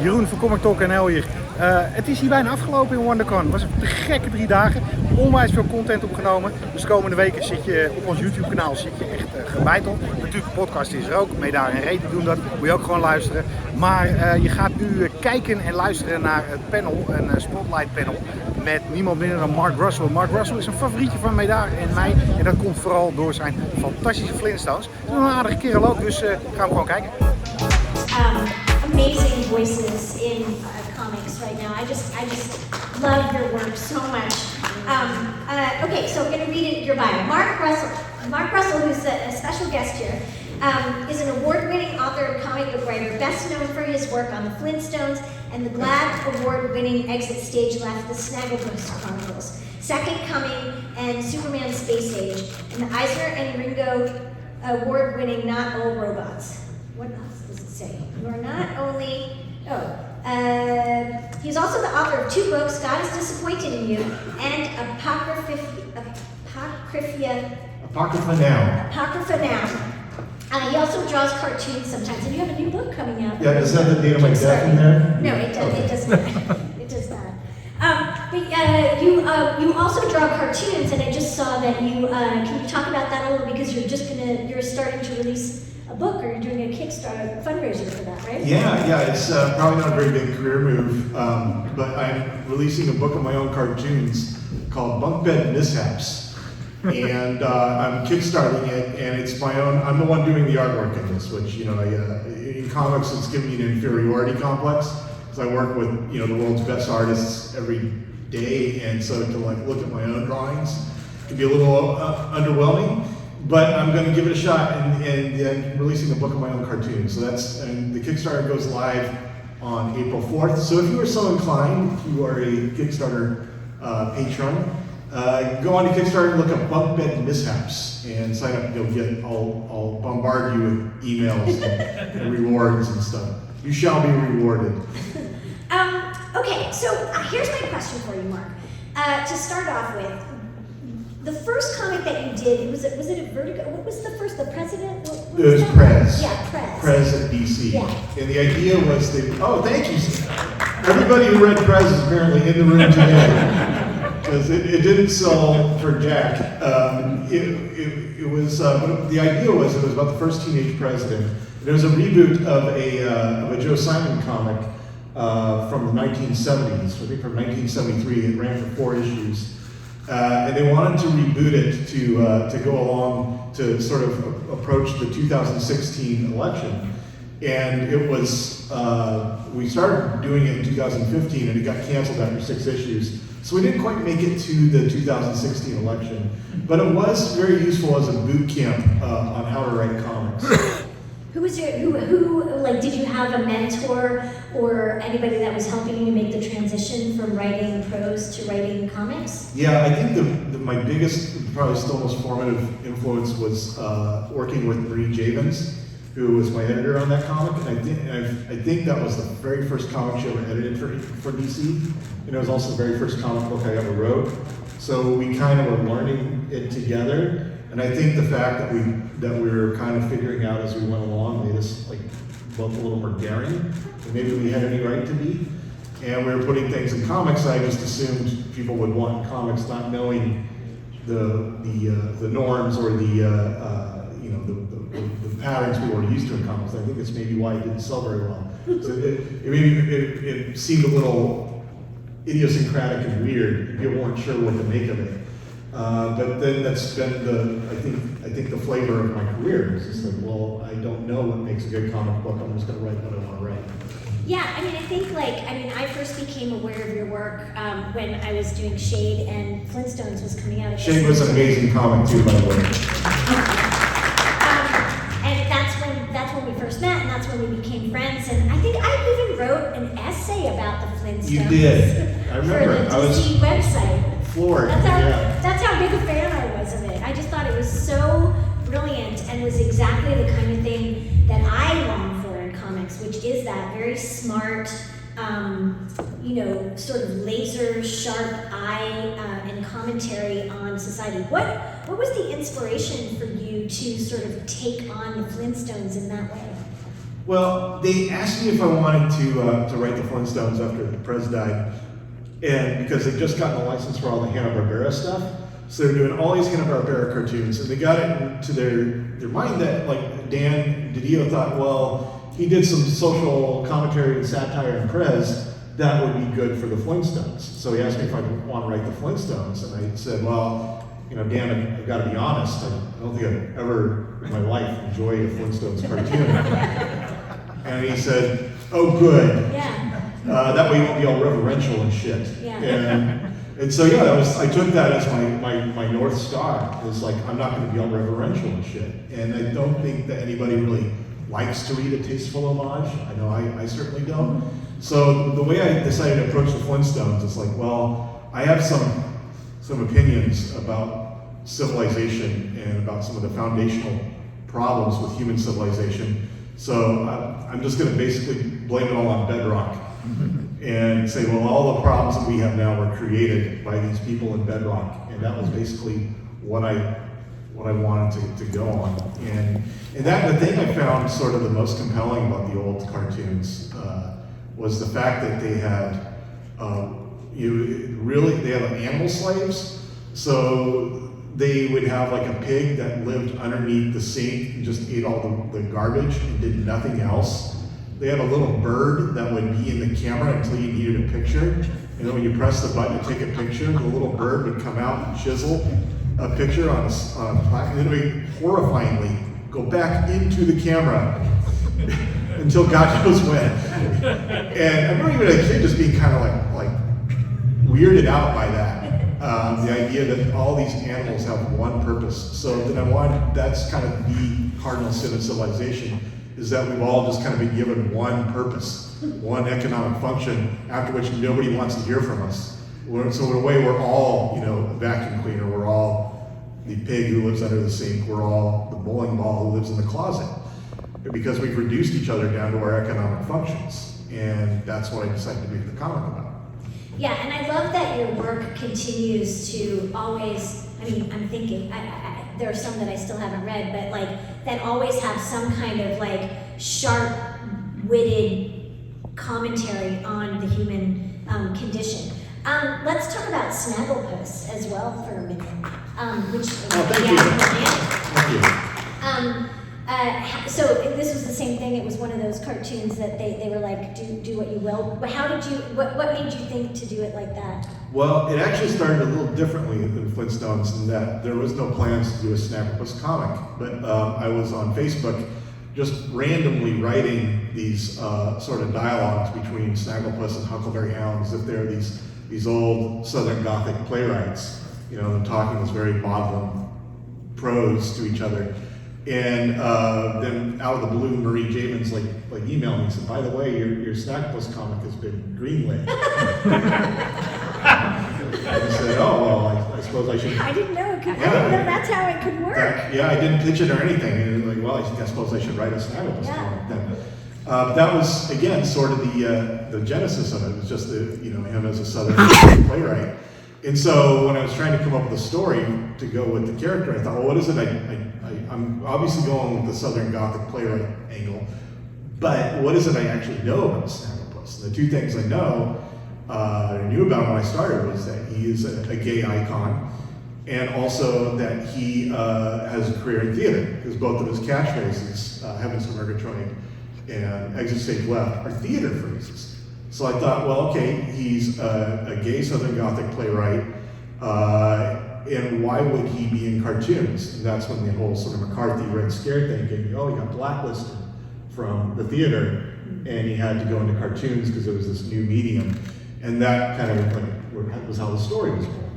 Jeroen van Comic Talk NL hier. Het is hier bijna afgelopen in Wondercon. Het was een te gekke 3 dagen. Onwijs veel content opgenomen. Dus de komende weken zit je op ons YouTube kanaal echt gebeiteld. Natuurlijk, de podcast is er ook. Mee daar en reden doen dat. Moet je ook gewoon luisteren. Maar je gaat nu kijken en luisteren naar het panel. Een spotlight panel. Met niemand minder dan Mark Russel. Mark Russel is een favorietje van Medaar en mij. En dat komt vooral door zijn fantastische Flintstones. Het is een aardige kerel ook, dus gaan we gewoon kijken. Amazing voices in comics right now. I just love your work so much. Okay, so I'm going to read your bio. Mark Russel, who's a special guest here, is an award-winning author and comic book writer, best known for his work on the Flintstones and the GLAAD award-winning Exit Stage Left, the Snagglepuss Chronicles, Second Coming, and Superman Space Age, and the Eisner and Ringo award-winning Not All Robots. What else does it say? You are not only, he's also the author of 2 books, God is Disappointed in You, and Apocrypha Now. He also draws cartoons sometimes, and you have a new book coming out. Yeah, does that have the date of my death in there? No, it does. Okay. It does not. It does not. But you also draw cartoons, and I just saw that you. Can you talk about that a little? Because you're starting to release a book, or you're doing a Kickstarter fundraiser for that, right? Yeah. It's probably not a very big career move, but I'm releasing a book of my own cartoons called Bunk Bed Mishaps. And I'm kickstarting it, and it's my own. I'm the one doing the artwork in this, which in comics it's given me an inferiority complex because I work with the world's best artists every day, and so to look at my own drawings can be a little underwhelming. But I'm going to give it a shot, and releasing a book of my own cartoons. So the Kickstarter goes live on April 4th. So if you are so inclined, if you are a Kickstarter patron. Go on to Kickstarter and look up Bunk Bed Mishaps and sign up. I'll bombard you with emails and rewards and stuff. You shall be rewarded. Okay, so here's my question for you, Mark. To start off with, the first comic that you did, was it a Vertigo? What was the first? The President? It was Prez. Yeah, Prez. Prez at DC. Yeah. And the idea was thank you. Everybody who read Prez is apparently in the room today. Because it didn't sell for jack. It was the idea was it was about the first teenage president. There was a reboot of a Joe Simon comic from the 1970s. I think from 1973. It ran for 4 issues, and they wanted to reboot it to go along to sort of approach the 2016 election. And it was we started doing it in 2015, and it got canceled after 6 issues. So we didn't quite make it to the 2016 election, but it was very useful as a boot camp on how to write comics. Did you have a mentor or anybody that was helping you to make the transition from writing prose to writing comics? Yeah, I think my biggest, probably still most formative influence was working with Marie Javins, who was my editor on that comic, and I think that was the very first comic she ever edited for DC, and it was also the very first comic book I ever wrote. So we kind of were learning it together, and I think the fact that we were kind of figuring out as we went along made us both a little more daring than maybe we had any right to be. And we were putting things in comics I just assumed people would want in comics, not knowing the norms or the patterns people were used to in comics. I think it's maybe why it didn't sell very well. So it seemed a little idiosyncratic and weird. People weren't sure what to make of it. But then that's been I think the flavor of my career. It's just I don't know what makes a good comic book. I'm just going to write what I want to write. Yeah, I first became aware of your work when I was doing Shade, and Flintstones was coming out. Shade was an amazing comic too, by the way. And that's when we first met, and that's when we became friends. And I think I even wrote an essay about the Flintstones. You did. I remember. For the DC website. Floored. That's how big a fan I was of it. I just thought it was so brilliant and was exactly the kind of thing that I long for in comics, which is that very smart, sort of laser sharp eye and commentary on society. What was the inspiration for you to sort of take on the Flintstones in that way? Well, they asked me if I wanted to write the Flintstones after Prez died, and because they'd just gotten a license for all the Hanna-Barbera stuff, so they're doing all these Hanna-Barbera cartoons, and they got it into their mind that, like, Dan DiDio thought, well, he did some social commentary and satire in Prez, that would be good for the Flintstones. So he asked me if I want to write the Flintstones, and I said, well, you know, Dan, I've got to be honest, I don't think I've ever in my life enjoyed a Flintstones cartoon. And he said, oh, good. Yeah. That way you won't be all reverential and shit. Yeah. And so yeah, I took that as my North Star. It's like, I'm not going to be all reverential and shit. And I don't think that anybody really likes to read a tasteful homage. I know I certainly don't. So the way I decided to approach the Flintstones is like, well, I have some opinions about civilization and about some of the foundational problems with human civilization. So I'm just going to basically blame it all on bedrock and say, well, all the problems that we have now were created by these people in bedrock, and that was basically what I wanted to go on. And that the thing I found sort of the most compelling about the old cartoons was the fact that they had they had animal slaves. So they would have like a pig that lived underneath the sink and just ate all the garbage and did nothing else. They had a little bird that would be in the camera until you needed a picture. And then when you press the button to take a picture, the little bird would come out and chisel a picture on a plaque, and then it would horrifyingly go back into the camera until God knows when. And I remember even as a kid just being kind of like weirded out by that. The idea that all these animals have one purpose. So then that's kind of the cardinal sin of civilization, is that we've all just kind of been given one purpose, one economic function, after which nobody wants to hear from us. So in a way, we're all, a vacuum cleaner, we're all the pig who lives under the sink, we're all the bowling ball who lives in the closet. Because we've reduced each other down to our economic functions. And that's what I decided to make the comic about. Yeah, and I love that your work continues to always, I'm thinking, there are some that I still haven't read, but that always have some kind of sharp-witted commentary on the human condition. Let's talk about Snagglepuss as well for a minute. Thank you. So this was the same thing. It was one of those cartoons that they were like, do what you will. But what made you think to do it like that? Well, it actually started a little differently than Flintstones in that there was no plans to do a Snagglepuss comic. But I was on Facebook just randomly writing these sort of dialogues between Snagglepuss and Huckleberry Hound, as if they're these old Southern Gothic playwrights, them talking this very maudlin prose to each other. And then out of the blue, Marie Javins emailed me and said, by the way, your Snagglepuss comic has been greenlit. I said, oh, well, I suppose I should. I didn't know I didn't know that's how it could work. I didn't pitch it or anything. And well, I suppose I should write a Snagglepuss comic then. That was, again, sort of the genesis of it. It was just him as a Southern playwright. And so when I was trying to come up with a story to go with the character, I thought, well, what is it? I'm obviously going with the Southern Gothic playwright angle, but what is it I actually know about Snagglepuss? The two things I know, I knew about when I started, was that he is a gay icon, and also that he has a career in theater, because both of his catchphrases, Heavens to Murgatroyd and Exit Stage Left, are theater phrases. So I thought, well, okay, he's a gay Southern Gothic playwright, and why would he be in cartoons? And that's when the whole sort of McCarthy Red Scare thing came. He got blacklisted from the theater, and he had to go into cartoons because it was this new medium. And that kind of was how the story was born.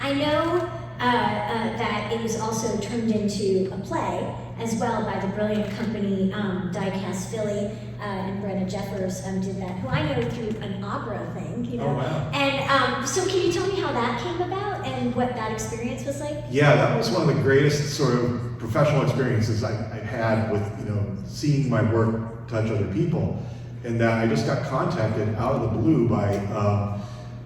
I know that it was also turned into a play as well by the brilliant company Diecast Philly, and Brenna Jeffers did that, who I know through an opera thing, Oh, wow. And so can you tell me how that came about and what that experience was like? Yeah, that was one of the greatest sort of professional experiences I've had with, seeing my work touch other people. And that I just got contacted out of the blue by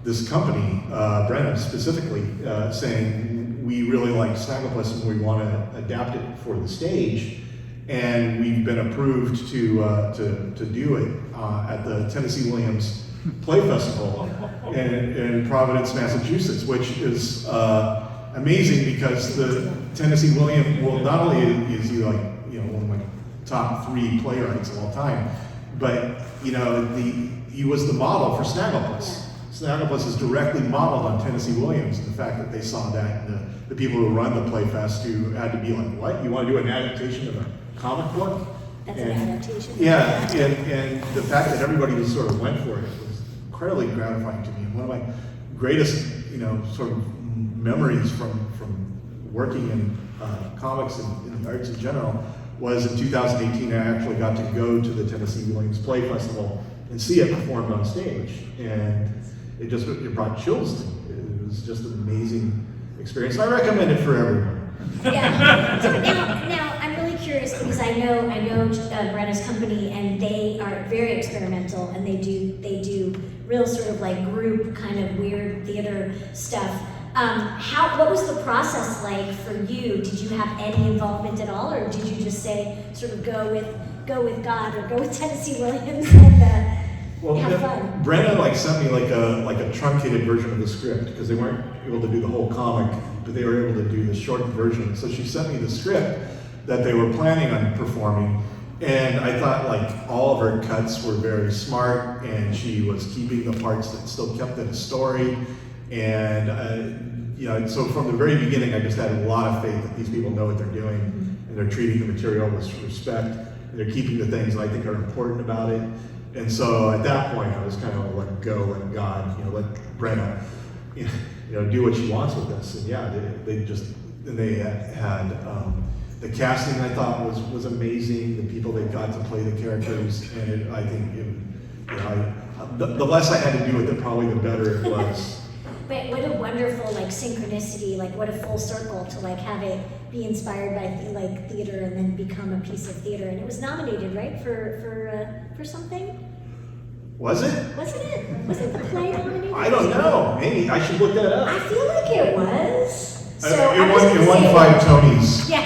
this company, Brenna specifically, saying, we really like Snagglepuss and we want to adapt it for the stage. and we've been approved to do it at the Tennessee Williams Play Festival in Providence, Massachusetts, which is amazing because the Tennessee Williams, well, not only is he like one of my top 3 playwrights of all time, but he was the model for Snagglepuss. Snagglepuss is directly modeled on Tennessee Williams, and the fact that they saw that, and the people who run the Playfest who had to be like, what? You want to do an adaptation of a comic book? That's an adaptation. Yeah, and the fact that everybody just sort of went for it was incredibly gratifying to me. And one of my greatest, sort of memories from working in comics and in the arts in general was in 2018. I actually got to go to the Tennessee Williams Play Festival and see it performed on stage, and it brought chills to me. It was just an amazing experience. I recommend it for everyone. Yeah. So now I'm really curious because I know Brenna's company, and they are very experimental, and they do real sort of like group kind of weird theater stuff. What was the process like for you? Did you have any involvement at all, or did you just say sort of go with God or go with Tennessee Williams and have fun? Brenna sent me like a truncated version of the script because they weren't able to do the whole comic, but they were able to do the short version. So she sent me the script that they were planning on performing, and I thought all of her cuts were very smart, and she was keeping the parts that still kept it a story. And so from the very beginning, I just had a lot of faith that these people know what they're doing, and they're treating the material with respect, and they're keeping the things that I think are important about it. And so at that point, I was kind of let God, let Brenna, do what she wants with this. And yeah, they had the casting. I thought was amazing. The people they got to play the characters, and I think the less I had to do with it, probably the better it was. But what a wonderful synchronicity! What a full circle to have it be inspired by theater and then become a piece of theater. And it was nominated, right, for something? Was it? Wasn't it? Was it the play nominated? I don't know. Maybe I should look that up. I feel like it was. So it won 5 Tonys. Yeah.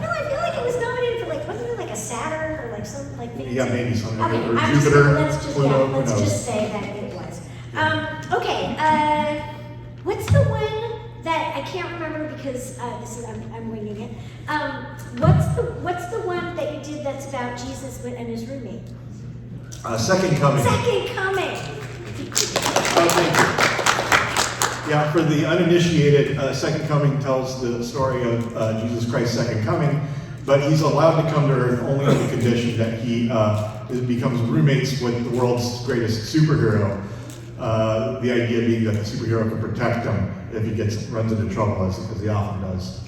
No, I feel like it was nominated for wasn't it a Saturn or some thing? Yeah, maybe something. Okay, Or Jupiter. Let's just say that it was. Okay. What's the one that I can't remember because I'm winging it. What's the one that you did that's about Jesus and his roommate? Second Coming. Second Coming. Oh, thank you. Yeah, for the uninitiated, Second Coming tells the story of Jesus Christ's second coming, but he's allowed to come to Earth only on the condition that he becomes roommates with the world's greatest superhero. The idea being that the superhero can protect him if he runs into trouble, as he often does.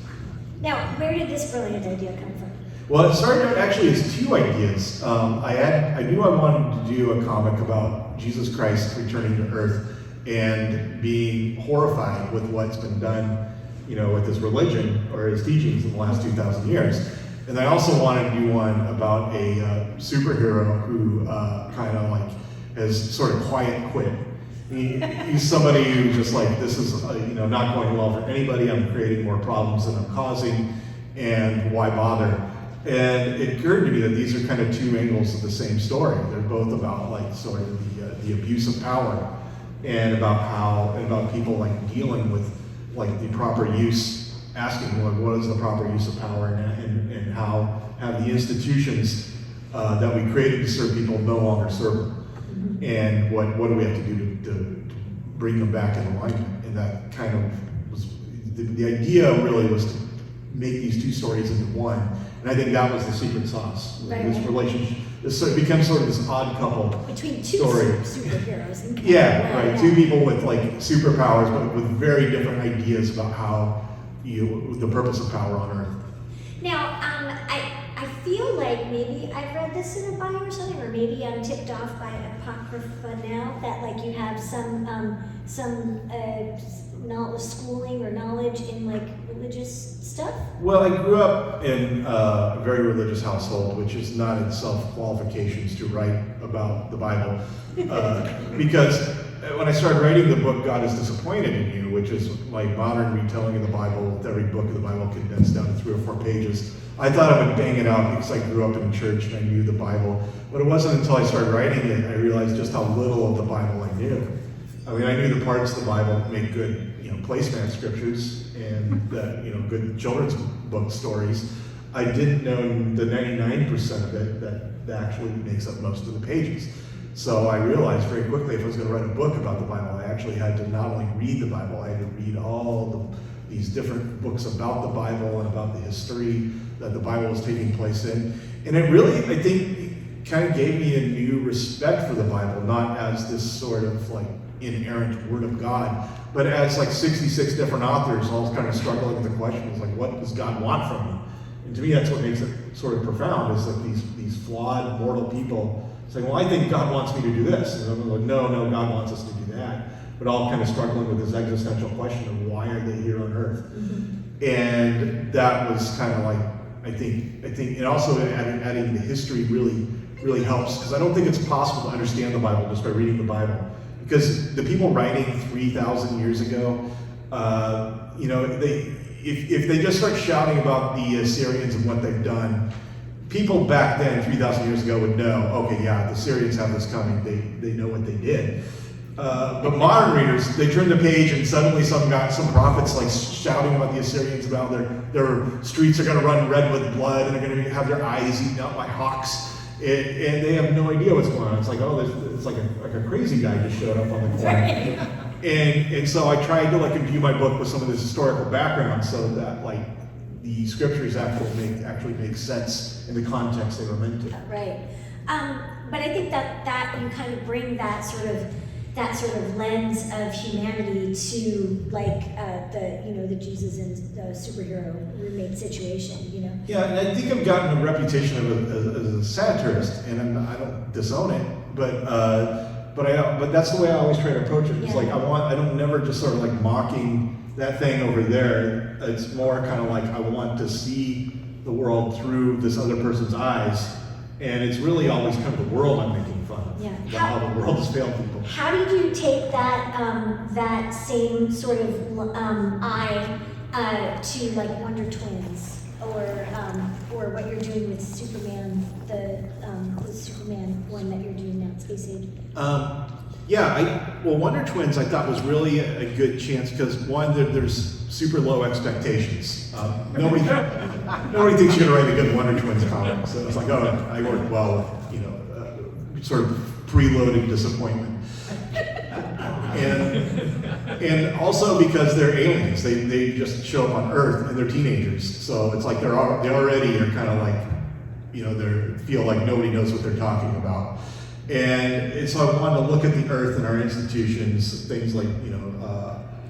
Now, where did this brilliant idea come from? Well, it started out actually as 2 ideas. I knew I wanted to do a comic about Jesus Christ returning to Earth and being horrified with what's been done, with his religion or his teachings in the last 2,000 years. And I also wanted to do one about a superhero who has sort of quiet quit. He's somebody who's just this is not going well for anybody. I'm creating more problems than I'm causing, and why bother? And it occurred to me that these are kind of 2 angles of the same story. They're both about sort of the abuse of power, and about people dealing with the proper use, asking what is the proper use of power, and how have the institutions that we created to serve people no longer serve them, and what do we have to do to bring them back in alignment? And that kind of was the idea. Really was to make these 2 stories into one. And I think that was the secret sauce. Right. This relationship, it becomes sort of this odd couple between 2 story. superheroes. Yeah, right. 2 people with superpowers, but with very different ideas about how the purpose of power on Earth. Now, I feel like maybe I've read this in a bio or something, or maybe I'm tipped off by Apocrypha now that you have some schooling or knowledge in religious stuff? Well, I grew up in a very religious household, which is not itself qualifications to write about the Bible. Because when I started writing the book, God is Disappointed in You, which is my modern retelling of the Bible, with every book of the Bible condensed down to 3 or 4 pages, I thought I would bang it out because I grew up in church and I knew the Bible, but it wasn't until I started writing it I realized just how little of the Bible I knew. I mean, I knew the parts of the Bible that make good, placemat scriptures and that, good children's book stories. I didn't know the 99% of it that actually makes up most of the pages. So I realized very quickly if I was going to write a book about the Bible, I actually had to not only read the Bible, I had to read all these different books about the Bible and about the history that the Bible was taking place in. And it really, I think, kind of gave me a new respect for the Bible, not as this sort of like inerrant word of God, but as like 66 different authors all kind of struggling with the question is like, what does God want from me? And to me, that's what makes it sort of profound, is like these flawed, mortal people saying, well, I think God wants me to do this. And I'm like, no, God wants us to do that. But all kind of struggling with this existential question of why are they here on earth? Mm-hmm. And that was kind of like, I think, and also adding the history really helps, because I don't think it's possible to understand the Bible just by reading the Bible. Because the people writing 3,000 years ago, if they just start shouting about the Assyrians and what they've done, people back then, 3,000 years ago, would know, okay, yeah, the Assyrians have this coming, they know what they did. But modern readers, they turn the page and suddenly some prophets like shouting about the Assyrians, about their streets are going to run red with blood and they're going to have their eyes eaten out by hawks. And they have no idea what's going on. It's like, it's like a crazy guy just showed up on the corner. And so I tried to imbue my book with some of this historical background so that the scriptures actually make sense in the context they were meant to. Right. But I think that you kind of bring that sort of lens of humanity to the Jesus and the superhero roommate situation, Yeah, and I think I've gotten a reputation as a satirist, and I don't disown it, but that's the way I always try to approach it. It's I'm never just sort of mocking that thing over there. It's more kind of I want to see the world through this other person's eyes, and it's really always kind of the world I'm making fun of. Yeah. How the world has failed people. How did you take that same sort of eye to Wonder Twins, or what you're doing with Superman, the Superman one that you're doing now, Space Age? Wonder Twins I thought was really a good chance because one, there's super low expectations. Nobody thinks you're gonna write a good Wonder Twins comic, so it's I worked well with sort of preloaded disappointment. And also because they're aliens, they just show up on Earth and they're teenagers, so it's they already are kind of they feel like nobody knows what they're talking about. And so I wanted to look at the Earth and our institutions, things like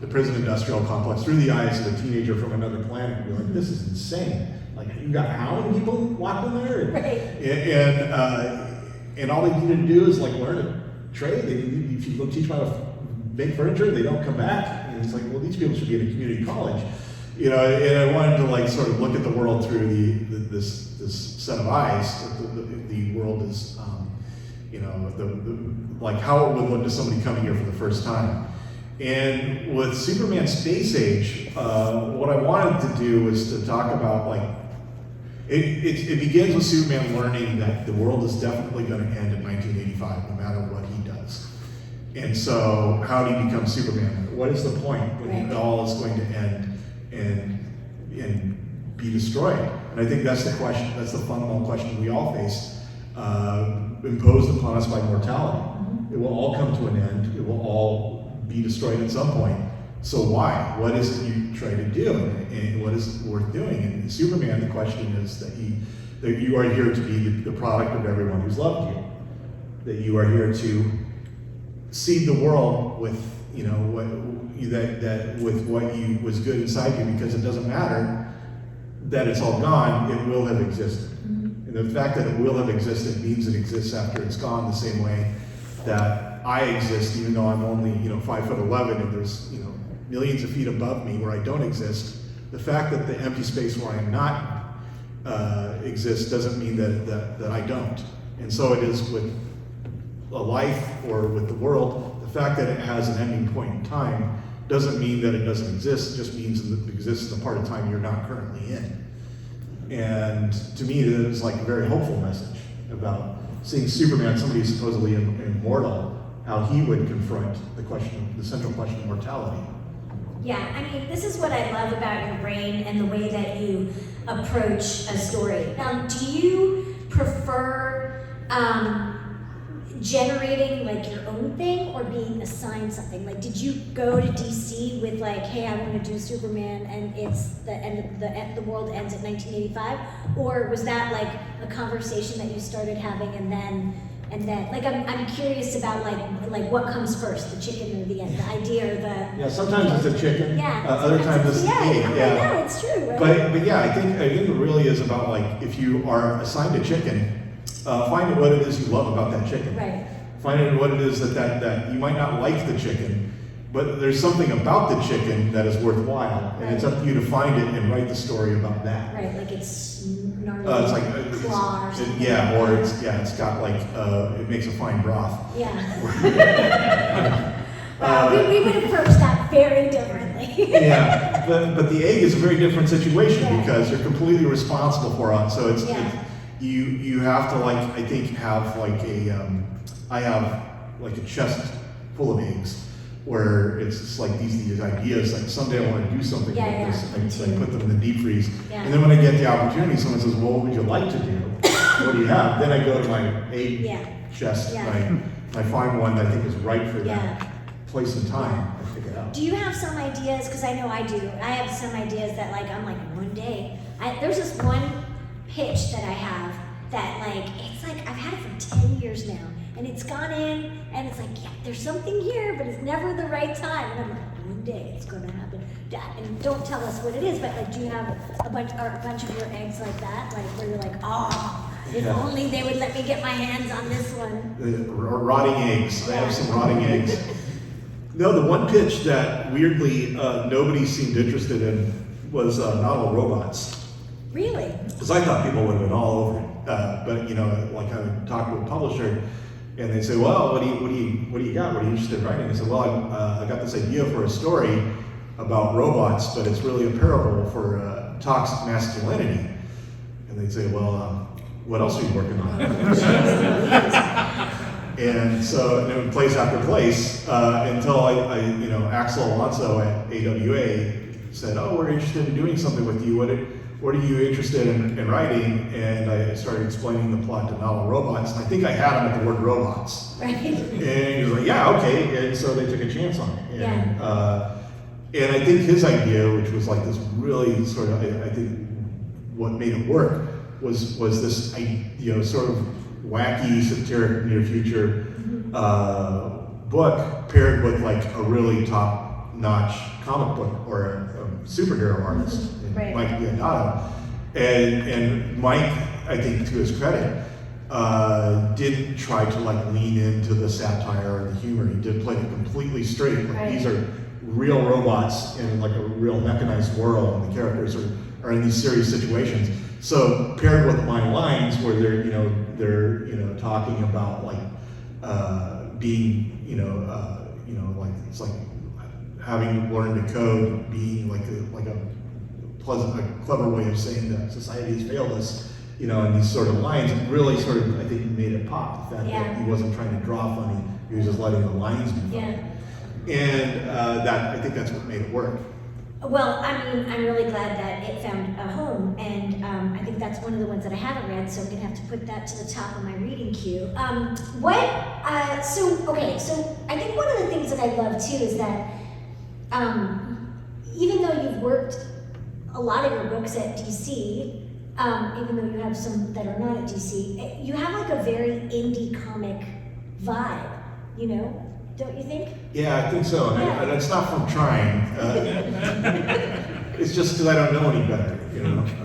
the prison industrial complex, through the eyes of a teenager from another planet, and be like, this is insane. You got how many people walking there? Right. And all they needed to do is learn a trade. If you teach them how to make furniture, they don't come back. And it's well, these people should be in a community college. And I wanted to sort of look at the world through this set of eyes. The world is, how it would look to somebody coming here for the first time. And with Superman Space Age, what I wanted to do was to talk about it begins with Superman learning that the world is definitely going to end in 1985, no matter what he does. And so, how do you become Superman? What is the point when it all is going to end and be destroyed? And I think that's the question. That's the fundamental question we all face, imposed upon us by mortality. Mm-hmm. It will all come to an end. It will all be destroyed at some point. So why? What is it you try to do, and what is worth doing? And in Superman, the question is that you are here to be the product of everyone who's loved you. That you are here to seed the world with with what was good inside you, because it doesn't matter that it's all gone. It will have existed, mm-hmm. and the fact that it will have existed means it exists after it's gone. The same way that I exist, even though I'm only 5'11" and there's millions of feet above me where I don't exist. The fact that the empty space where I am not exists doesn't mean that I don't. And so it is with a life or with the world. The fact that it has an ending point in time doesn't mean that it doesn't exist. It just means that it exists in the part of time you're not currently in. And to me, it was like a very hopeful message about seeing Superman, somebody who's supposedly immortal, how he would confront the central question of mortality. Yeah, I mean, this is what I love about your brain and the way that you approach a story. Do you prefer generating like your own thing or being assigned something? Like, did you go to DC with like, hey, I want to do Superman and it's the end of the world ends at 1985? Or was that like a conversation that you started having and then like I'm curious about like what comes first, the chicken or the egg, the idea or the... Yeah, sometimes it's a chicken, other sometimes times it's the egg. Yeah, no, it's true, right? But yeah, I think it really is about like, if you are assigned a chicken, find what it is you love about that chicken. Right. Find what it is that you might not like the chicken, but there's something about the chicken that is worthwhile, and it's up to you to find it and write the story about that. Right, like it's gnarly, It's like claw or something. Yeah, or it's got like it makes a fine broth. Yeah. We would approach that very differently. Yeah, but the egg is a very different situation because you're completely responsible for it. So it's you have to like, I think, have like I have like a chest full of eggs where it's just like these ideas, like someday I want to do something like this, and I put them in the deep freeze. And then when I get the opportunity, someone says, well, what would you like to do? What do you have? Then I go to my egg chest, I find one that I think is right for that place and time. I figure it out. Do you have some ideas? Because I know I do. I have some ideas that like, I'm like, one day, there's this one pitch that I have that like, it's like, I've had it for 10 years now. And it's gone in, and it's like, yeah, there's something here, but it's never the right time. And I'm like, one day it's going to happen. And don't tell us what it is, but like, do you have a bunch of your eggs like that, like where you're like, oh, if only they would let me get my hands on this one. Rotting eggs. I have some rotting eggs. No, the one pitch that weirdly nobody seemed interested in was novel robots. Really? Because I thought people would have been all over it. But you know, like I would talk to a publisher. And they say, well, what do you got? What are you interested in writing? I said, well, I got this idea for a story about robots, but it's really a parable for toxic masculinity. And they'd say, well, what else are you working on? And so it plays after place until Axel Alonso at AWA said, oh, we're interested in doing something with you. What are you interested in writing? And I started explaining the plot to novel robots. And I think I had him at the word robots. Right. And he was like, yeah, okay. And so they took a chance on it. And, and I think his idea, which was like this really sort of, I think what made it work was this, sort of wacky, satiric, near future book paired with like a really top-notch comic book or a superhero artist. Mike Allred. And Mike, I think to his credit, didn't try to like lean into the satire or the humor. He did play it completely straight. Like these are real robots in like a real mechanized world, and the characters are in these serious situations. So paired with my lines where they're talking about like being like it's like having learned to code, being like a clever way of saying that society has failed us, and these sort of lines really sort of, I think, made it pop. The fact that he wasn't trying to draw funny, he was just letting the lines be funny. And I think that's what made it work. Well, I mean, I'm really glad that it found a home, and I think that's one of the ones that I haven't read, so I'm gonna have to put that to the top of my reading queue. So I think one of the things that I love too is that even though you've worked a lot of your books at DC, even though you have some that are not at DC, you have like a very indie comic vibe, don't you think? Yeah, I think so, and it's not from trying. It's just because I don't know any better,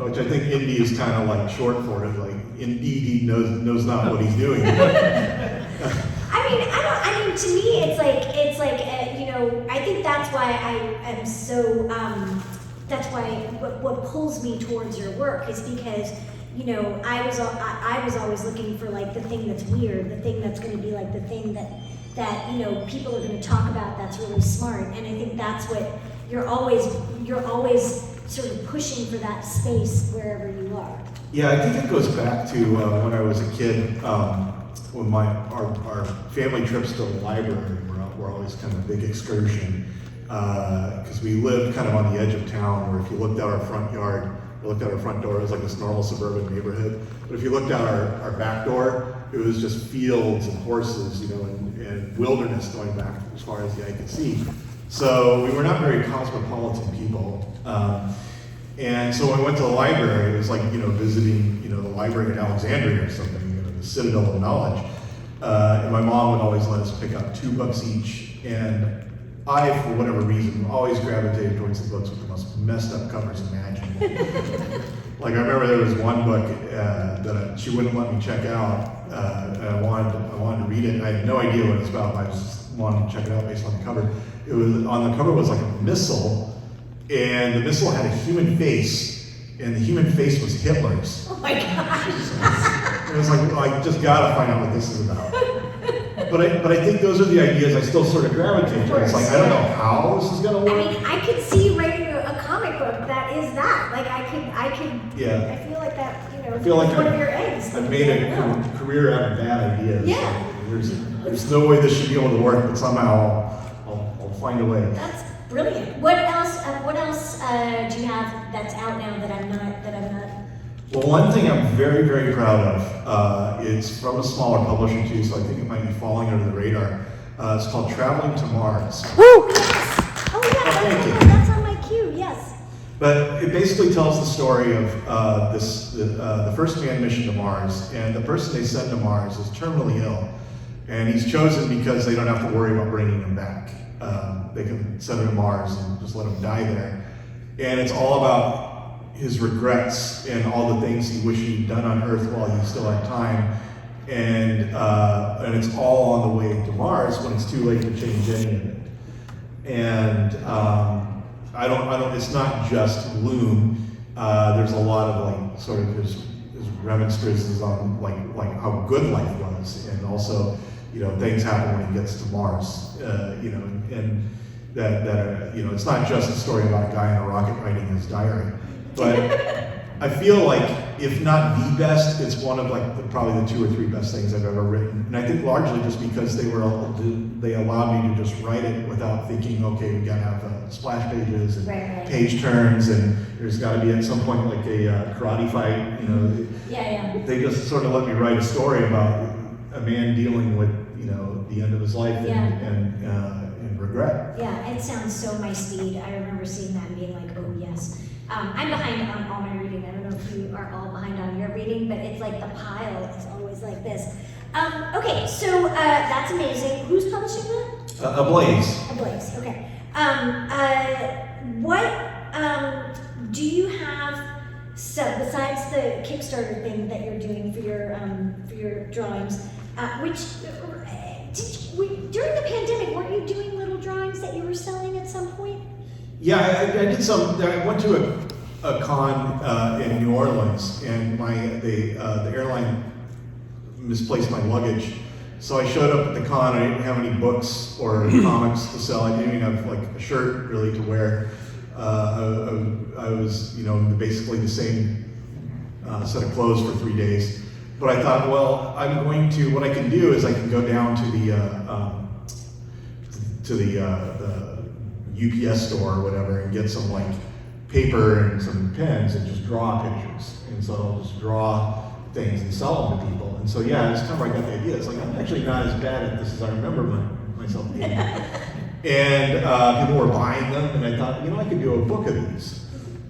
which I think indie is kind of like short for it, like indeed he knows not what he's doing. I mean, to me, it's like I think that's why I am so. That's why what pulls me towards your work is because I was always looking for like the thing that's weird, the thing that's going to be like the thing that people are going to talk about that's really smart, and I think that's what you're always sort of pushing for that space wherever you are? Yeah, I think it goes back to when I was a kid. When our family trips to the library were always kind of a big excursion, because we lived kind of on the edge of town, where if you looked out our front yard, or looked out our front door, it was like this normal suburban neighborhood. But if you looked out our back door, it was just fields and horses, you know, and wilderness going back as far as the eye could see. So we were not very cosmopolitan people. And so when we went to the library, it was like, you know, visiting, you know, the library at Alexandria or something, you know, the citadel of knowledge. And my mom would always let us pick out $2 each. And I, for whatever reason, always gravitated towards the books with the most messed up covers imaginable. Like, I remember there was one book that she wouldn't let me check out. And I wanted to read it. I had no idea what it was about. I just wanted to check it out based on the cover. It was, on the cover was like a missile. And the missile had a human face, and the human face was Hitler's. Oh my gosh! It was like, well, I just gotta find out what this is about. But I think those are the ideas I still sort of gravitate to. It's like, I don't know how this is gonna work. I mean, I could see you writing a comic book that is that. Like, I could. Yeah. I feel like that. You know, I feel like one of your eggs. I've made a career out of bad ideas. Yeah. There's no way this should be able to work, but somehow I'll find a way. That's brilliant. What else? Do you have that's out now that I'm not? Well, one thing I'm very, very proud of, it's from a smaller publisher too, so I think it might be falling under the radar. It's called Traveling to Mars. Woo! Yes. Oh yeah, that's on my queue. Yes. But it basically tells the story of the first manned mission to Mars, and the person they send to Mars is terminally ill, and he's chosen because they don't have to worry about bringing him back. They can send him to Mars and just let him die there. And it's all about his regrets and all the things he wished he'd done on Earth while he still had time. And it's all on the way to Mars when it's too late to change any of it. And it's not just gloom. There's a lot of like sort of his remonstrances on like how good life was, and also, you know, things happen when he gets to Mars, you know, and that you know, it's not just a story about a guy in a rocket writing his diary, but I feel like if not the best, it's one of like probably the 2 or 3 best things I've ever written, and I think largely just because they allowed me to just write it without thinking, okay, we gotta have splash pages and page turns, and there's got to be at some point like a karate fight, you know. Yeah. They just sort of let me write a story about a man dealing with, you know, the end of his life and regret. Yeah, it sounds so my speed. I remember seeing that and being like, oh yes. I'm behind on all my reading. I don't know if you are all behind on your reading, but it's like the pile is always like this. Okay, so that's amazing. Who's publishing that? Ablaze. Ablaze, okay. What do you have, so besides the Kickstarter thing that you're doing for your drawings, during the pandemic, weren't you doing little drawings that you were selling at some point? Yeah, I did some. I went to a con in New Orleans, and the airline misplaced my luggage. So I showed up at the con. I didn't have any books or comics to sell. I didn't even have like a shirt really to wear. I was, you know, basically the same set of clothes for 3 days. But I thought, well, what I can do is I can go down to the UPS store or whatever and get some like paper and some pens and just draw pictures. And so I'll just draw things and sell them to people. And so yeah, it's kind of where I got the idea. It's like, I'm actually not as bad at this as I remember myself being. And people were buying them, and I thought, you know, I could do a book of these.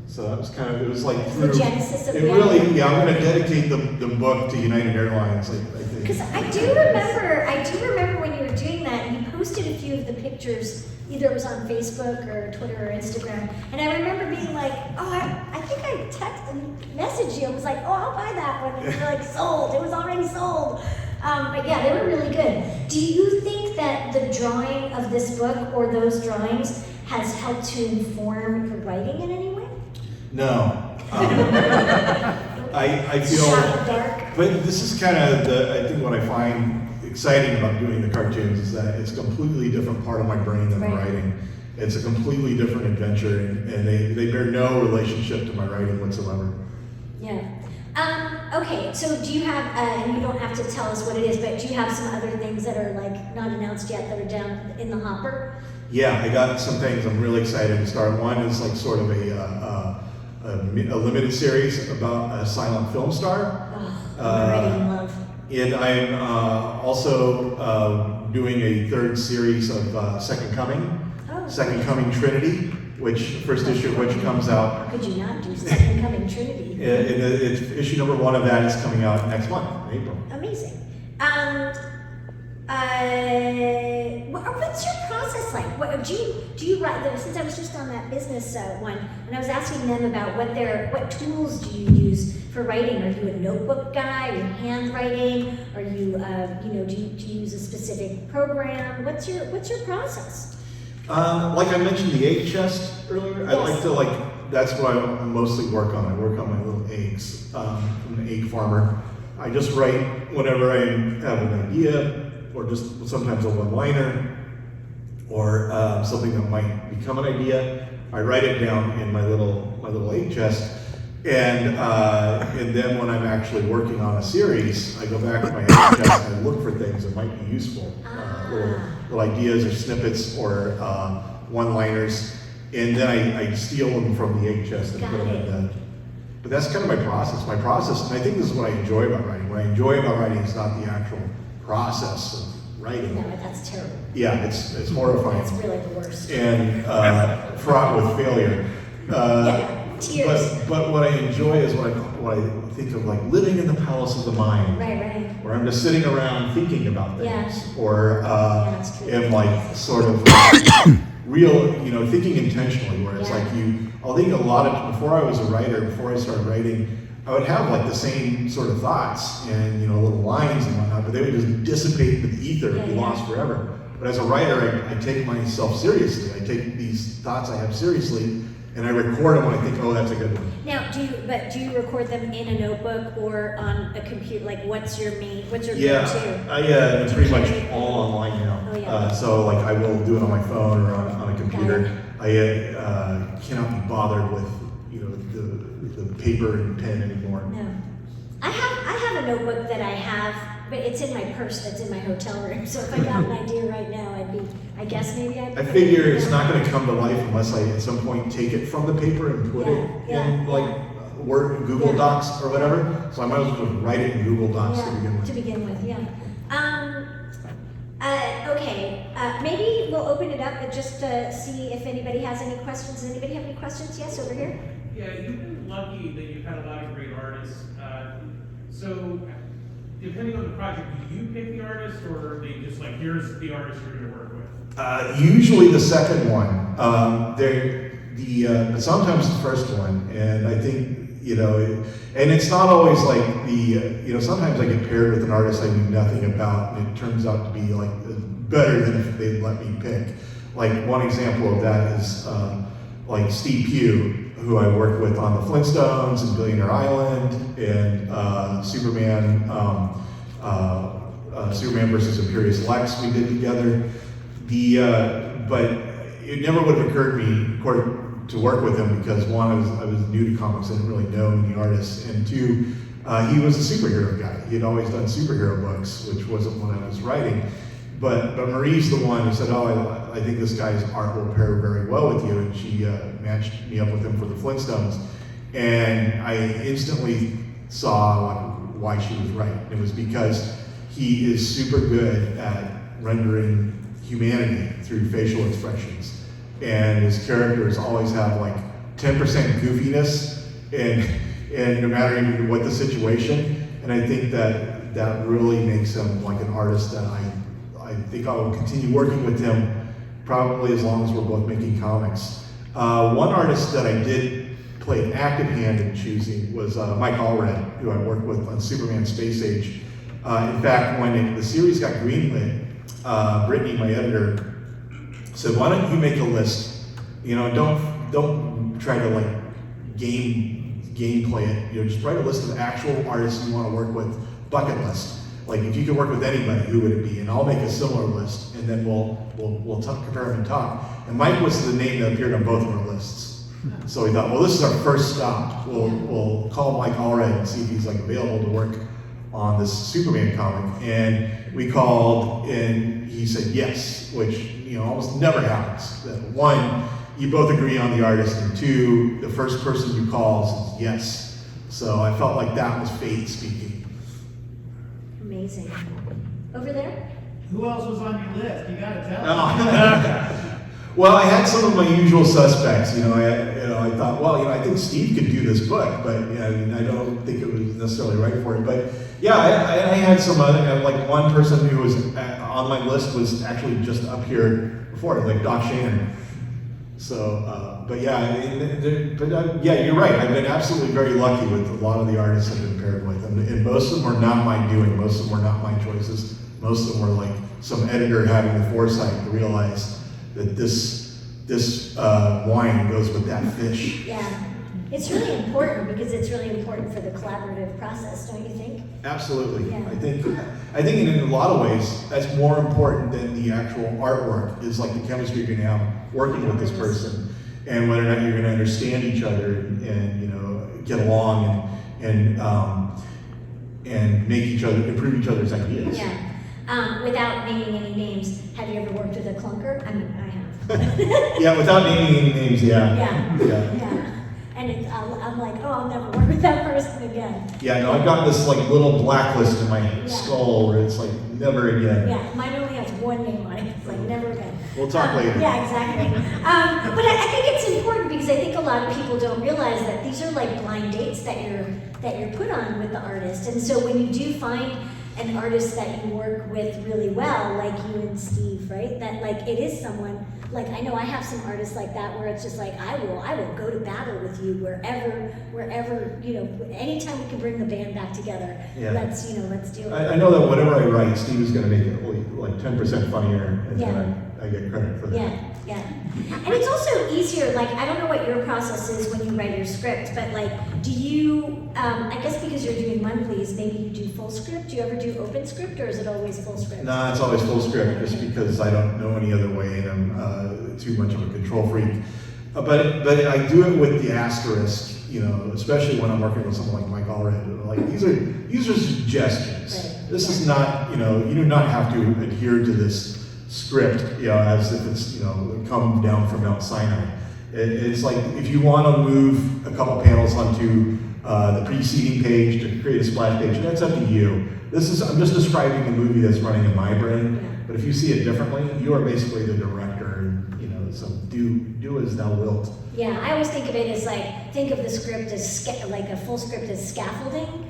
So that was kind of, it was like through, the genesis of it really, yeah, I'm going to dedicate the book to United Airlines, I think. Because I do remember when you were doing that, you posted a few of the pictures, either it was on Facebook or Twitter or Instagram, and I remember being like, oh, I think I texted and messaged you, I was like, oh, I'll buy that one, and you're like, sold, it was already sold. But yeah, they were really good. Do you think that the drawing of this book or those drawings has helped to inform your writing in any way? No. I feel, shot in the dark. But this is kind of I think what I find exciting about doing the cartoons is that it's a completely different part of my brain than Right. writing. it's a completely different adventure, and they bear no relationship to my writing whatsoever. Yeah. Okay, so do you have, and you don't have to tell us what it is, but do you have some other things that are like not announced yet that are down in the hopper? Yeah, I got some things I'm really excited to start. One is like sort of a limited series about a silent film star. Oh, I'm already in love. And I'm also doing a third series of Second Coming. Second Coming Trinity, which first issue of which comes out. How could you not do Second Coming Trinity? It's issue number 1 of that is coming out next month, in April. Amazing. What's your process like? What do you write? Since I was just on that business one, and I was asking them about what tools do you use for writing? Are you a notebook guy? Are you handwriting? Are you do you use a specific program? What's your process? Like I mentioned the egg chest earlier, Yes. I like to that's what I mostly work on. I work on my little eggs. I'm an egg farmer. I just write whenever I have an idea, or just sometimes a one-liner, or something that might become an idea. I write it down in my little egg chest, and then when I'm actually working on a series, I go back to my egg chest and I look for things that might be useful, little ideas or snippets or one-liners, and then I steal them from the egg chest and put them in the. But that's kind of my process. My process, and I think this is what I enjoy about writing. What I enjoy about writing is not the actual process of writing. No, that's terrible. Yeah, it's horrifying. It's really the worst. And fraught with failure. Tears. But what I enjoy is what I think of like living in the palace of the mind. Right. Where I'm just sitting around thinking about things. Yeah. Or that's true. am like sort of real, thinking intentionally, where it's like I'll think a lot of, before I was a writer, before I started writing, I would have like the same sort of thoughts and, little lines and whatnot, but they would just dissipate into the ether and be lost forever. But as a writer, I take myself seriously. I take these thoughts I have seriously, and I record them when I think, oh, that's a good one. Now, do you record them in a notebook or on a computer? Like, what's your go-to? It's pretty much all online now. Oh, yeah. So like I will do it on my phone or on a computer. I cannot be bothered with the paper and pen anymore. No, I have a notebook that I have, but it's in my purse that's in my hotel room. So if I got an idea right now, I figure it's not going to come to life unless I at some point take it from the paper and put it in Word, Google Docs or whatever. So I might as well just write it in Google Docs to begin with. Okay, maybe we'll open it up and just see if anybody has any questions. Does anybody have any questions? Yes, over here. Yeah, you've been lucky that you've had a lot of great artists. So, depending on the project, do you pick the artist, or are they just like, here's the artist you're going to work with? Usually the second one. But sometimes the first one, and I think and it's not always like sometimes I get paired with an artist I knew nothing about, and it turns out to be like better than if they'd let me pick. Like one example of that is like Steve Pugh, who I worked with on the Flintstones and Billionaire Island and Superman, Superman versus Imperious Lex we did together. But it never would have occurred to me to work with him because one, I was new to comics, I didn't really know any artists, and two, he was a superhero guy. He had always done superhero books, which wasn't what I was writing. But Marie's the one who said, oh, I think this guy's art will pair very well with you, and she matched me up with him for the Flintstones. And I instantly saw why she was right. It was because he is super good at rendering humanity through facial expressions. And his characters always have like 10% goofiness, and no matter even what the situation. And I think that really makes him like an artist that I think I will continue working with him probably as long as we're both making comics. One artist that I did play an active hand in choosing was Mike Allred, who I worked with on Superman Space Age. In fact, when the series got greenlit, Brittany, my editor, said, why don't you make a list? Don't try to like gameplay it. Just write a list of actual artists you want to work with, bucket list. like if you could work with anybody, who would it be? And I'll make a similar list, and then we'll compare them and talk. And Mike was the name that appeared on both of our lists. So we thought, well, this is our first stop. We'll call Mike Allred and see if he's like available to work on this Superman comic. And we called, and he said yes, which almost never happens. One, you both agree on the artist, and two, the first person you call says yes. So I felt like that was fate speaking. Amazing. Over there? Who else was on your list? You gotta tell us. Well, I had some of my usual suspects. I thought, well, I think Steve could do this book, but I don't think it was necessarily right for it. But yeah, I had some other, like one person who was on my list was actually just up here before, like Doc Shannon. So, but yeah, you're right. I've been absolutely very lucky with a lot of the artists I've been paired with, and most of them are not my doing. Most of them were not my choices. Most of them were like some editor having the foresight to realize that this wine goes with that fish. Yeah, it's really important because it's really important for the collaborative process, don't you think? Absolutely. Yeah. I think in a lot of ways that's more important than the actual artwork. Is like the chemistry you're going to have working with this person, and whether or not you're going to understand each other and get along and make improve each other's ideas. Yeah. Without naming any names, have you ever worked with a clunker? I mean, I have. Yeah, without naming any names, yeah. Yeah. And I'm like, oh, I'll never work with that person again. Yeah, no, I've got this like little blacklist in my skull where it's like never again. Yeah, mine only has one name on it. It's like never again. We'll talk later. Yeah, exactly. But I think it's important because I think a lot of people don't realize that these are like blind dates that you're put on with the artist. And so when you do find an artist that you work with really well, like you and Steve, right? That like it is someone, like I know I have some artists like that where it's just like I will go to battle with you wherever, anytime we can bring the band back together. Yeah. Let's do it. I know that whatever I write, Steve is going to make it like 10% funnier, and then I get credit for that. Yeah. And it's also easier, like, I don't know what your process is when you write your script, but like, do you, I guess because you're doing monthlies, maybe you do full script? Do you ever do open script, or is it always full script? No, it's always full script, just because I don't know any other way, and I'm too much of a control freak. But I do it with the asterisk, especially when I'm working with someone like Mike Allred. Like, these are suggestions. Right. This is not, you do not have to adhere to this script, as if it's, come down from Mount Sinai. It's like, if you want to move a couple panels onto the preceding page to create a splash page, that's up to you. I'm just describing the movie that's running in my brain, but if you see it differently, you are basically the director, and, so do as thou wilt. Yeah, I always think of it as like, think of the script as like a full script as scaffolding.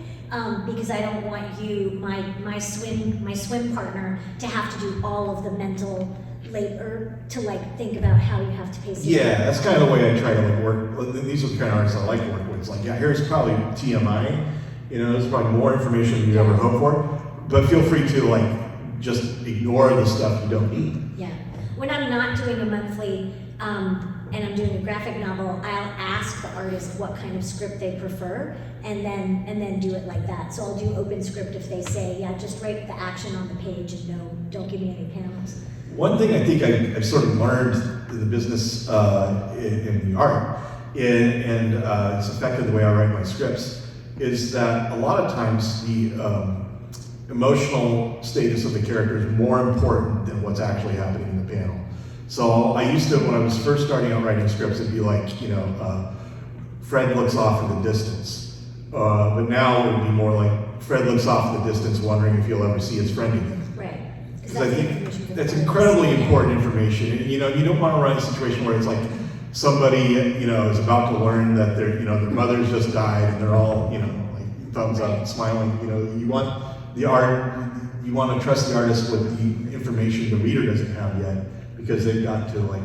Because I don't want you, my swim partner, to have to do all of the mental labor to like think about how you have to pace it. Yeah, that's kind of the way I try to like work. These are the kind of artists I like to work with. It's like, yeah, here's probably TMI. There's probably more information than you ever hope for. But feel free to like just ignore the stuff you don't need. Yeah. When I'm not doing a monthly and I'm doing a graphic novel, I'll ask the artist what kind of script they prefer, and then do it like that. So I'll do open script if they say, yeah, just write the action on the page and no, don't give me any panels. One thing I think I've sort of learned in the business in the art, and it's affected the way I write my scripts, is that a lot of times the emotional status of the character is more important than what's actually happening in the panel. So I used to, when I was first starting out writing scripts, it'd be like, Fred looks off in the distance. But now it would be more like, Fred looks off in the distance wondering if he'll ever see his friend again. Right. Because I think that's incredibly important information. And, you don't want to run a situation where it's like somebody, is about to learn that their mother's just died and they're all, like thumbs up, smiling. You want the art, you want to trust the artist with the information the reader doesn't have yet, because they've got to like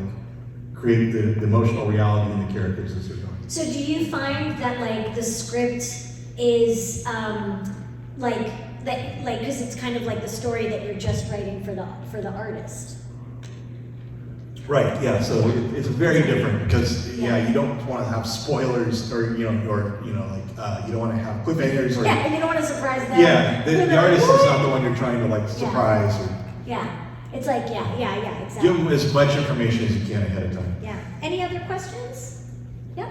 create the emotional reality in the characters as they're going. So do you find that like the script is because it's kind of like the story that you're just writing for the artist? Right, yeah, so it's very different because, you don't want to have spoilers or, you don't want to have cliffhangers or. Yeah, and you don't want to surprise them. Yeah, the artist is not the one you're trying to like surprise or. Yeah, it's like, exactly. Give them as much information as you can ahead of time. Yeah. Any other questions? Yep.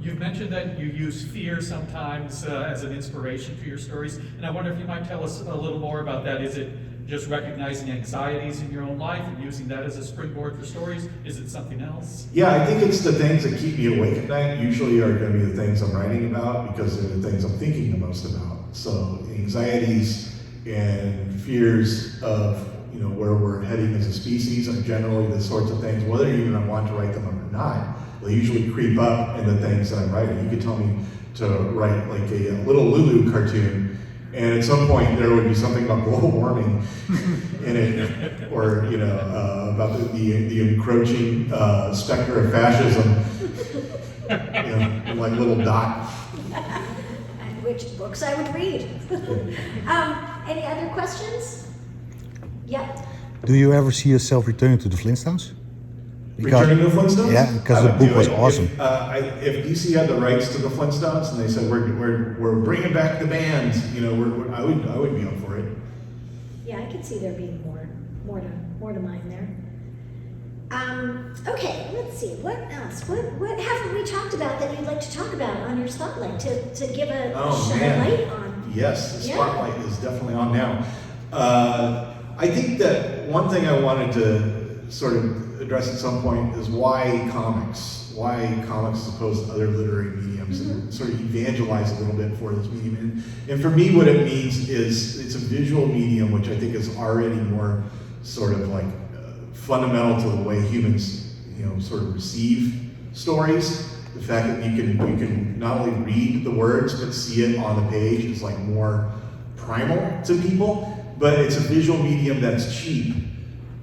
You've mentioned that you use fear sometimes as an inspiration for your stories, and I wonder if you might tell us a little more about that. Is it just recognizing anxieties in your own life and using that as a springboard for stories? Is it something else? Yeah, I think it's the things that keep me awake at night usually are going to be the things I'm writing about because they're the things I'm thinking the most about. So anxieties and fears of where we're heading as a species are generally the sorts of things, whether even I want to write them or not, they usually creep up in the things that I'm writing. You could tell me to write like a little Lulu cartoon, and at some point there would be something about global warming in it, or about the encroaching specter of fascism, in like little dot. And which books I would read. Any other questions? Yep. Do you ever see yourself returning to the Flintstones? Returning to the Flintstones? Yeah, because the book was awesome. If DC had the rights to the Flintstones and they said we're bringing back the band, I would be up for it. Yeah, I could see there being more to mine there. Okay, let's see. What else? What haven't we talked about that you'd like to talk about on your spotlight to give a light on? Yes, the spotlight is definitely on now. I think that one thing I wanted to sort of address at some point is why comics? Why comics as opposed to other literary mediums, and sort of evangelize a little bit for this medium. And for me, what it means is it's a visual medium, which I think is already more sort of like fundamental to the way humans, sort of receive stories. The fact that you can not only read the words but see it on the page is like more primal to people. But it's a visual medium that's cheap,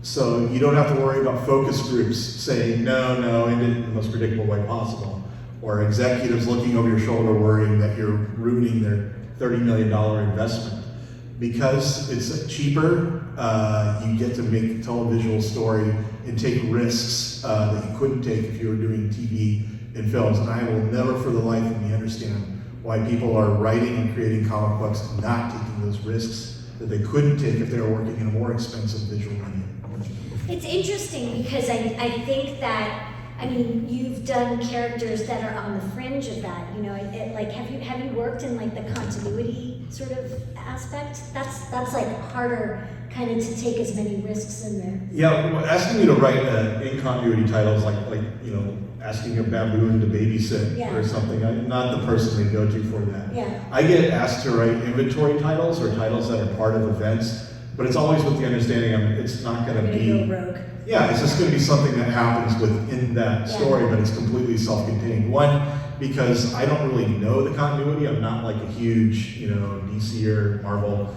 so you don't have to worry about focus groups saying no, and in the most predictable way possible, or executives looking over your shoulder worrying that you're ruining their $30 million investment. Because it's cheaper, you get to tell a visual story and take risks that you couldn't take if you were doing TV and films. And I will never for the life of me understand why people are writing and creating comic books and not taking those risks that they couldn't take if they were working in a more expensive visual medium. It's interesting because I think that, you've done characters that are on the fringe of that, have you worked in like the continuity sort of aspect? That's like harder kind of to take as many risks in there. Yeah, well, asking me to write in continuity titles like asking a baboon to babysit or something. I'm not the person they go to for that. Yeah. I get asked to write inventory titles or titles that are part of events, but it's always with the understanding it's not going to be. Go rogue. Yeah, it's just going to be something that happens within that story, but it's completely self-contained. One, because I don't really know the continuity. I'm not like a huge, DC or Marvel,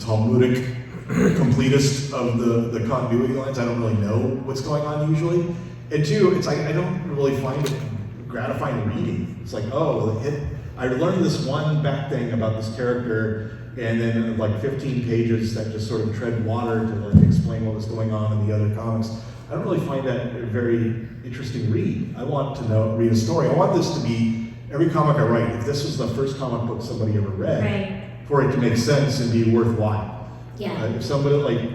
Talmudic completist of the continuity lines. I don't really know what's going on usually. And two, it's like I don't really find it gratifying reading. It's like, I learned this one back thing about this character, and then like 15 pages that just sort of tread water to like explain what was going on in the other comics. I don't really find that a very interesting read. I want to read a story. I want this to be every comic I write. If this was the first comic book somebody ever read, for it to make sense and be worthwhile. Yeah. If somebody like a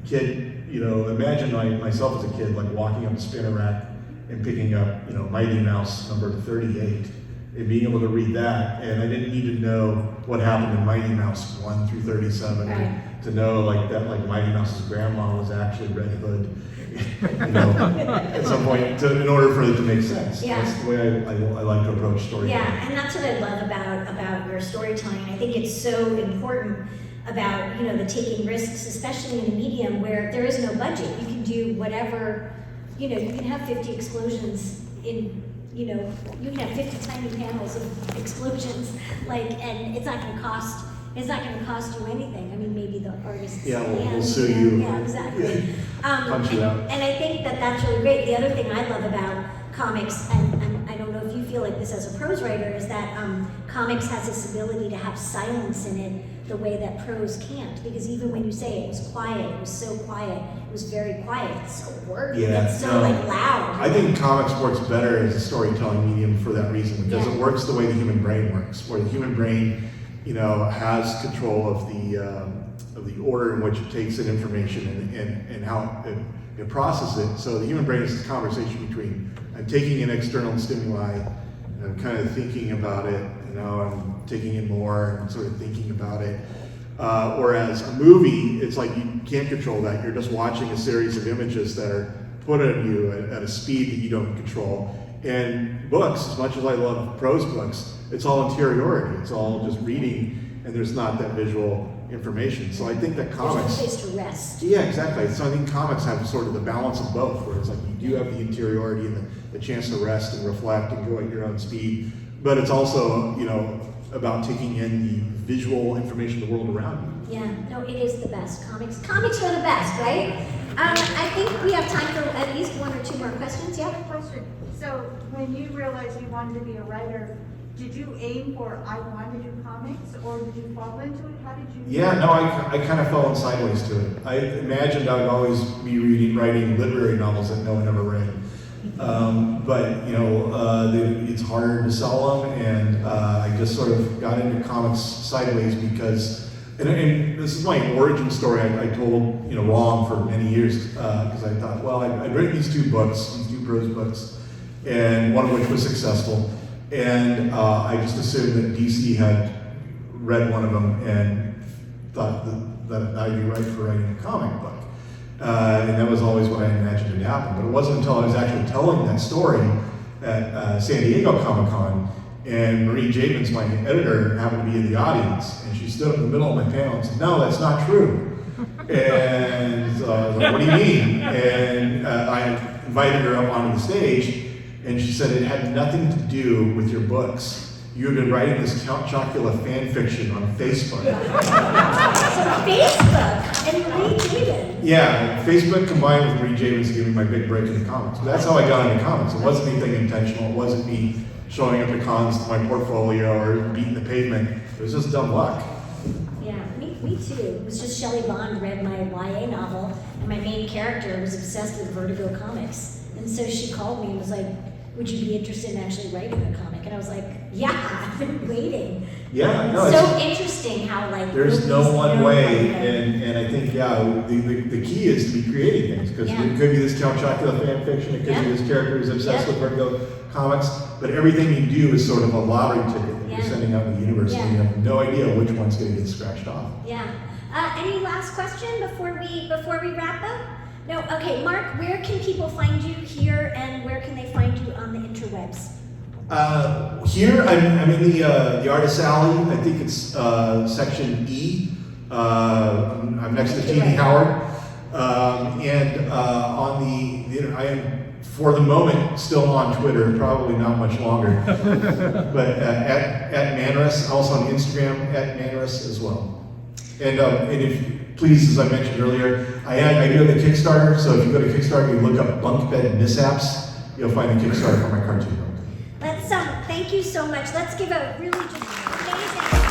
kid. Imagine myself as a kid, like walking up a spinner rack and picking up, Mighty Mouse number 38, and being able to read that, and I didn't need to know what happened in Mighty Mouse 1 through 37 to know that Mighty Mouse's grandma was actually Red Hood, at some point, in order for it to make sense. Yeah. That's the way I like to approach storytelling. Yeah, and that's what I love about your storytelling. I think it's so important about the taking risks, especially in a medium where there is no budget. You can do whatever, you can have 50 explosions in, you can have 50 tiny panels of explosions, and it's not going to cost you anything. Maybe the artist. Yeah, we'll sue you. Yeah, exactly. Punch you out. And I think that that's really great. The other thing I love about comics, and I don't know if you feel like this as a prose writer, is that comics has this ability to have silence in it the way that prose can't. Because even when you say it was quiet, it was so quiet, it was very quiet, it's so wordy, it's so like loud. I think comics works better as a storytelling medium for that reason, because it works the way the human brain works, where the human brain, has control of the order in which it takes in information and how it processes it. So the human brain is this conversation between I'm taking in external stimuli, and I'm kind of thinking about it, I'm taking in more and sort of thinking about it. Whereas a movie, it's like you can't control that. You're just watching a series of images that are put at you at a speed that you don't control. And books, as much as I love prose books, it's all interiority. It's all just reading, and there's not that visual information. So I think that comics... There's no place to rest. Yeah, exactly. So I think comics have sort of the balance of both, where it's like you do have the interiority and the chance to rest and reflect and go at your own speed, but it's also, about taking in the visual information of the world around you. Yeah, no, it is the best. Comics are the best, right? I think we have time for at least one or two more questions. Yeah? Question. So when you realized you wanted to be a writer, did you aim for, I want to do comics, or did you fall into it? How did you? Yeah, no, I kind of fell in sideways to it. I imagined I would always be writing literary novels that no one ever read. But it's harder to sell them, and I just sort of got into comics sideways because, and this is my origin story. I told wrong for many years because I thought, well, I'd written these two prose books, and one of which was successful, and I just assumed that DC had read one of them and thought that I'd be right for writing a comic book. And that was always what I imagined would happen. But it wasn't until I was actually telling that story at San Diego Comic-Con, and Marie Javins, my editor, happened to be in the audience, and she stood up in the middle of my panel and said, "No, that's not true." And I was like, "What do you mean?" And I invited her up onto the stage, and she said, "It had nothing to do with your books. You had been writing this Count Chocula fan fiction on Facebook." So Facebook and Marie Javins. Yeah, Facebook combined with Marie Javins gave me my big break in the comics. But that's how I got into comics. It wasn't anything intentional. It wasn't me showing up to cons with my portfolio or beating the pavement. It was just dumb luck. Yeah, me too. It was just Shelley Bond read my YA novel, and my main character was obsessed with Vertigo comics. And so she called me and was like, "Would you be interested in actually writing a comic?" And I was like, "Yeah, I've been waiting." Yeah, no, it's so interesting how there's no one way, and I think the key is to be creating things, because it could be this Count Chocula fan fiction, it could be this character who's obsessed with Vertigo comics, but everything you do is sort of a lottery ticket that you're sending out to the universe, and you have no idea which one's going to get scratched off. Yeah. Any last question before we wrap up? No. Okay, Mark. Where can people find you here, and where can they find you on the interwebs? Here, I'm in the Artist Alley. I think it's section E. I'm next to Teeny Howard, and on I am, for the moment, still on Twitter. Probably not much longer, but at Manrus. Also on Instagram at Manrus as well. And if please, as I mentioned earlier, I do have the Kickstarter. So if you go to Kickstarter, you look up Bunk Bed Mishaps, you'll find the Kickstarter for my cartoon book. Thank you so much. Let's give a really just amazing.